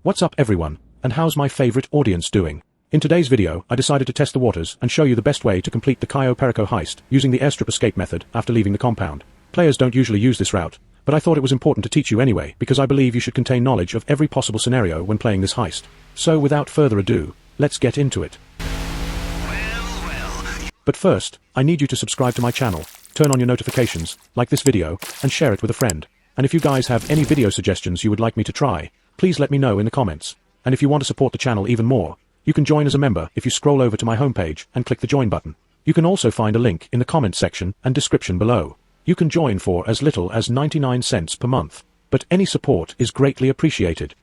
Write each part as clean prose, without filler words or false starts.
What's up everyone, and how's my favorite audience doing? In today's video, I decided to test the waters and show you the best way to complete the Cayo Perico Heist using the airstrip escape method after leaving the compound. Players don't usually use this route, but I thought it was important to teach you anyway because I believe you should contain knowledge of every possible scenario when playing this heist. So without further ado, let's get into it. But first, I need you to subscribe to my channel, turn on your notifications, like this video, and share it with a friend. And if you guys have any video suggestions you would like me to try, please let me know in the comments. And if you want to support the channel even more, you can join as a member if you scroll over to my homepage and click the join button. You can also find a link in the comment section and description below. You can join for as little as 99 cents per month, but any support is greatly appreciated.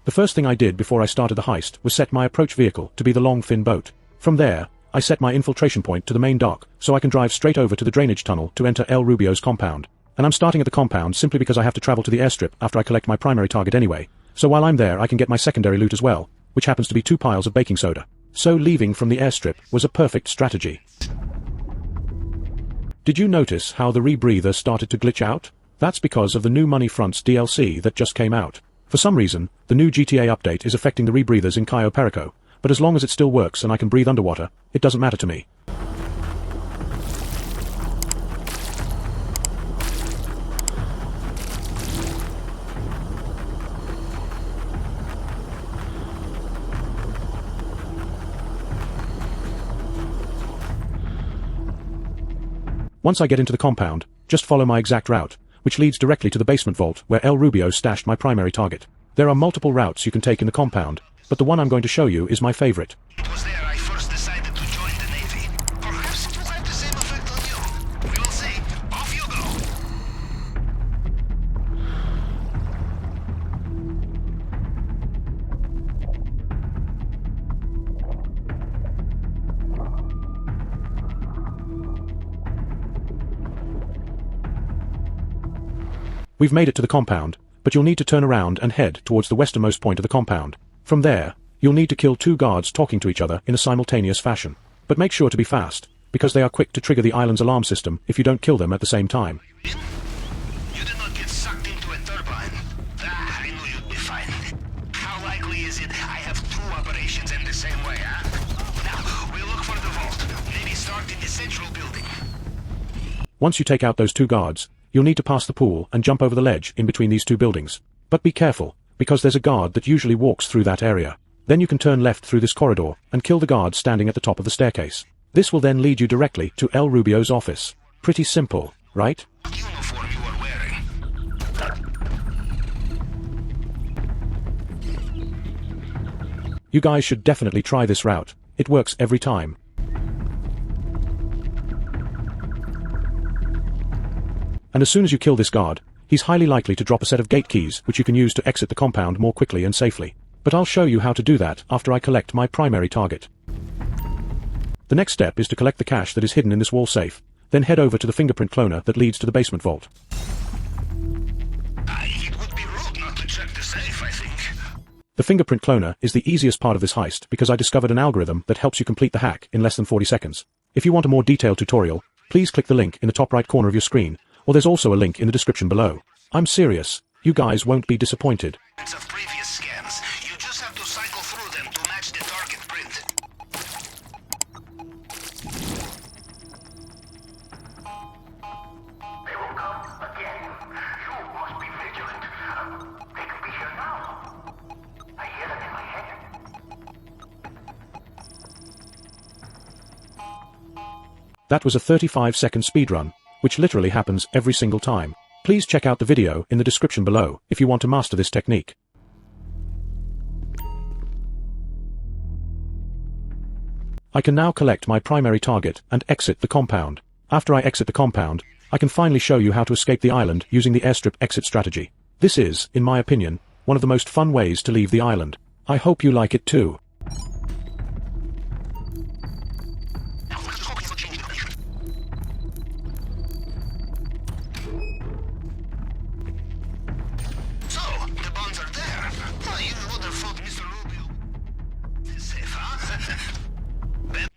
The first thing I did before I started the heist was set my approach vehicle to be the Longfin boat. From there, I set my infiltration point to the main dock so I can drive straight over to the drainage tunnel to enter El Rubio's compound. And I'm starting at the compound simply because I have to travel to the airstrip after I collect my primary target anyway. So while I'm there I can get my secondary loot as well, which happens to be 2 piles of baking soda. So leaving from the airstrip was a perfect strategy. Did you notice how the rebreather started to glitch out? That's because of the new Money Fronts DLC that just came out. For some reason, the new GTA update is affecting the rebreathers in Cayo Perico, but as long as it still works and I can breathe underwater, it doesn't matter to me. Once I get into the compound, just follow my exact route, which leads directly to the basement vault where El Rubio stashed my primary target. There are multiple routes you can take in the compound, but the one I'm going to show you is my favorite. It was there I first decided to join the Navy. Perhaps it will have the same effect on you. We will see. Off you We've made it to the compound, but you'll need to turn around and head towards the westernmost point of the compound. From there, you'll need to kill 2 guards talking to each other in a simultaneous fashion. But make sure to be fast, because they are quick to trigger the island's alarm system if you don't kill them at the same time. You did not get sucked into a turbine. I knew you'd be fine. How likely is it I have 2 operations in the same way, huh? Now, we'll look for the vault. Maybe start in the central building. Once you take out those 2 guards, you'll need to pass the pool and jump over the ledge in between these 2 buildings. But be careful, because there's a guard that usually walks through that area. Then you can turn left through this corridor and kill the guard standing at the top of the staircase. This will then lead you directly to El Rubio's office. Pretty simple, right? Uniform you are wearing. You guys should definitely try this route. It works every time. And as soon as you kill this guard, he's highly likely to drop a set of gate keys which you can use to exit the compound more quickly and safely. But I'll show you how to do that after I collect my primary target. The next step is to collect the cash that is hidden in this wall safe, then head over to the fingerprint cloner that leads to the basement vault. It would be rude not to check the safe, I think. The fingerprint cloner is the easiest part of this heist because I discovered an algorithm that helps you complete the hack in less than 40 seconds. If you want a more detailed tutorial, please click the link in the top right corner of your screen, or there's also a link in the description below. I'm serious, you guys won't be disappointed. Of previous scans, you just have to cycle through them to match the target print. They will come again. You must be vigilant. They could be here now. I hear them in my head. That was a 35-second speedrun, which literally happens every single time. Please check out the video in the description below if you want to master this technique. I can now collect my primary target and exit the compound. After I exit the compound, I can finally show you how to escape the island using the airstrip exit strategy. This is, in my opinion, one of the most fun ways to leave the island. I hope you like it too.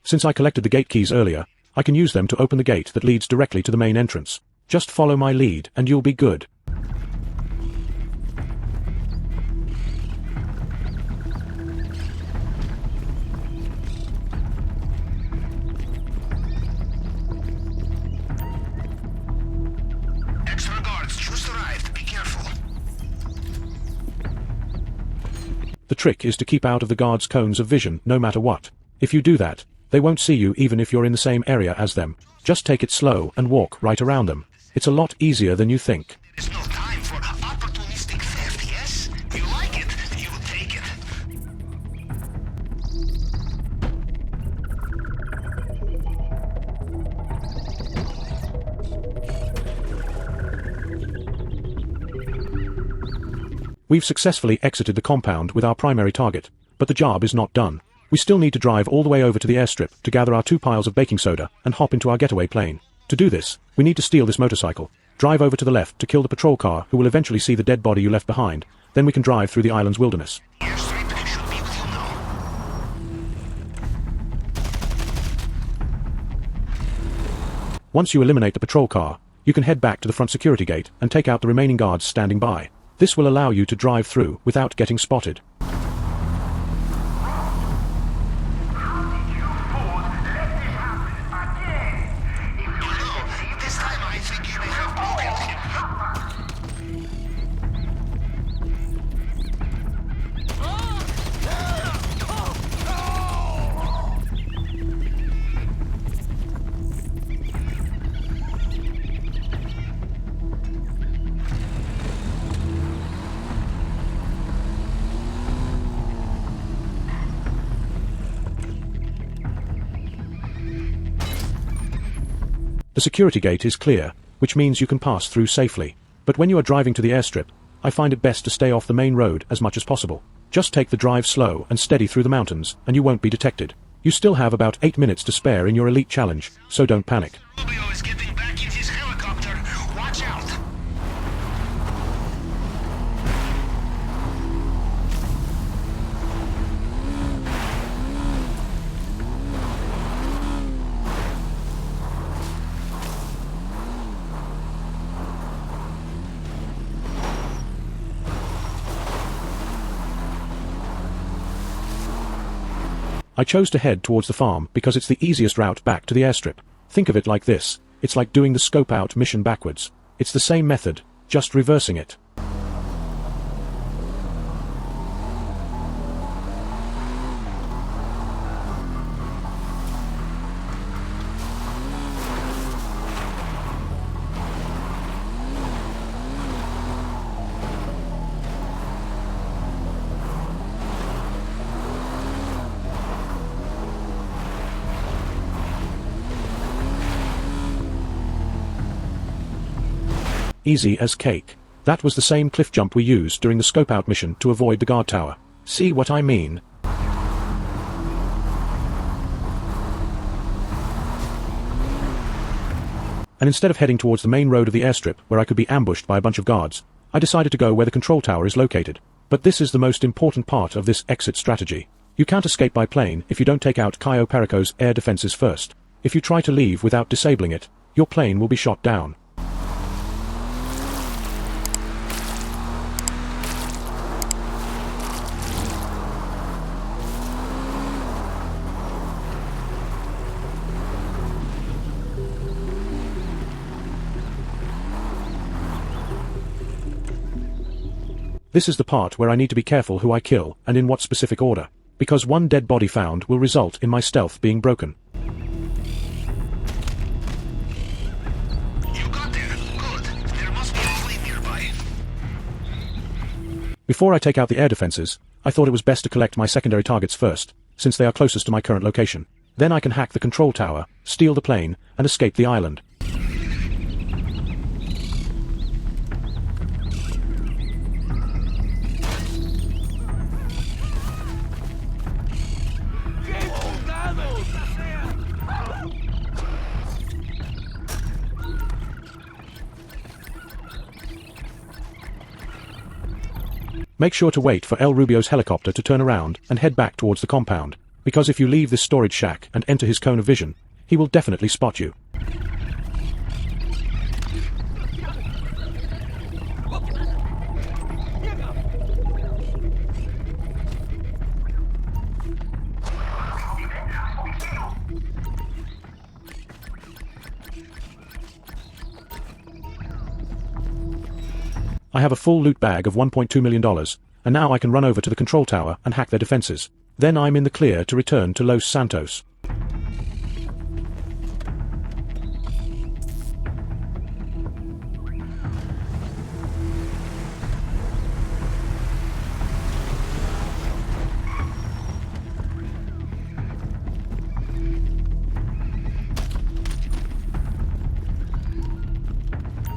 Since I collected the gate keys earlier, I can use them to open the gate that leads directly to the main entrance. Just follow my lead and you'll be good. Extra guards just arrived. Be careful. The trick is to keep out of the guards' cones of vision no matter what. If you do that, they won't see you even if you're in the same area as them. Just take it slow and walk right around them. It's a lot easier than you think. There's no time for opportunistic theft, yes? You like it, you take it. We've successfully exited the compound with our primary target, but the job is not done. We still need to drive all the way over to the airstrip to gather our 2 piles of baking soda and hop into our getaway plane. To do this, we need to steal this motorcycle, drive over to the left to kill the patrol car who will eventually see the dead body you left behind, then we can drive through the island's wilderness. Airstrip should be with you now. Once you eliminate the patrol car, you can head back to the front security gate and take out the remaining guards standing by. This will allow you to drive through without getting spotted. This time I think you may have broken him. The security gate is clear, which means you can pass through safely. But when you are driving to the airstrip, I find it best to stay off the main road as much as possible. Just take the drive slow and steady through the mountains, and you won't be detected. You still have about 8 minutes to spare in your elite challenge, so don't panic. Rubio is getting back in his helicopter. Watch out. I chose to head towards the farm because it's the easiest route back to the airstrip. Think of it like this. It's like doing the scope out mission backwards. It's the same method, just reversing it. Easy as cake. That was the same cliff jump we used during the scope out mission to avoid the guard tower. See what I mean? And instead of heading towards the main road of the airstrip where I could be ambushed by a bunch of guards, I decided to go where the control tower is located. But this is the most important part of this exit strategy. You can't escape by plane if you don't take out Cayo Perico's air defenses first. If you try to leave without disabling it, your plane will be shot down. This is the part where I need to be careful who I kill and in what specific order, because one dead body found will result in my stealth being broken. You got there. Good. There must be a plane nearby. Before I take out the air defenses, I thought it was best to collect my secondary targets first, since they are closest to my current location. Then I can hack the control tower, steal the plane, and escape the island. Make sure to wait for El Rubio's helicopter to turn around and head back towards the compound, because if you leave this storage shack and enter his cone of vision, he will definitely spot you. I have a full loot bag of $1.2 million, and now I can run over to the control tower and hack their defenses. Then I'm in the clear to return to Los Santos.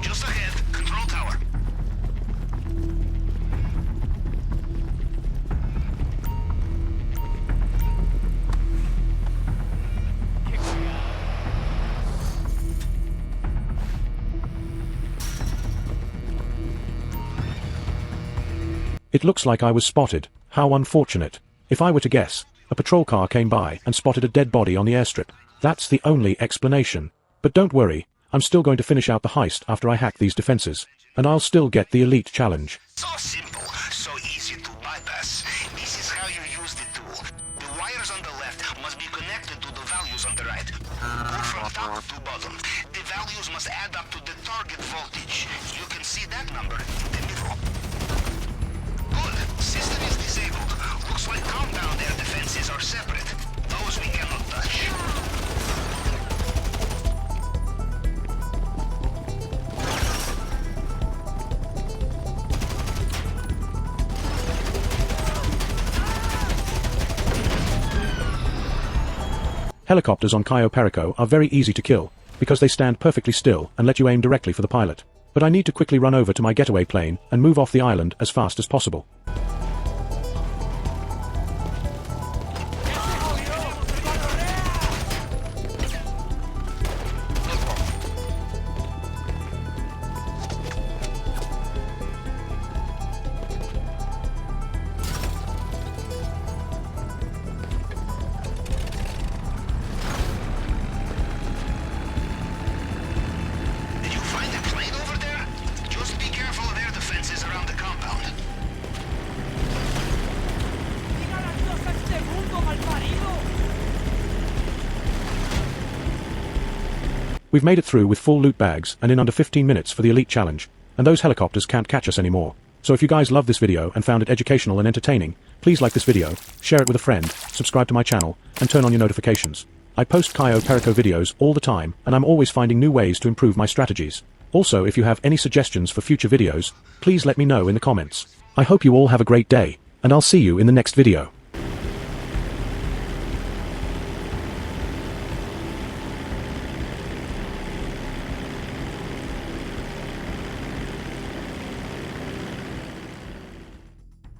Just ahead, control tower. It looks like I was spotted. How unfortunate. If I were to guess, a patrol car came by and spotted a dead body on the airstrip. That's the only explanation. But don't worry, I'm still going to finish out the heist after I hack these defenses. And I'll still get the elite challenge. So simple, so easy to bypass. This is how you use the tool. The wires on the left must be connected to the values on the right. Go from top to bottom. The values must add up to the target voltage. You can see that number in the middle. Good. System is disabled. Looks like compound air defenses are separate. Those we cannot touch. Helicopters on Cayo Perico are very easy to kill, because they stand perfectly still and let you aim directly for the pilot. But I need to quickly run over to my getaway plane and move off the island as fast as possible. Did you find a plane over there? Just be careful of air defenses around the compound. We've made it through with full loot bags and in under 15 minutes for the elite challenge, and those helicopters can't catch us anymore. So if you guys loved this video and found it educational and entertaining, please like this video, share it with a friend, subscribe to my channel, and turn on your notifications. I post Cayo Perico videos all the time, and I'm always finding new ways to improve my strategies. Also, if you have any suggestions for future videos, please let me know in the comments. I hope you all have a great day, and I'll see you in the next video.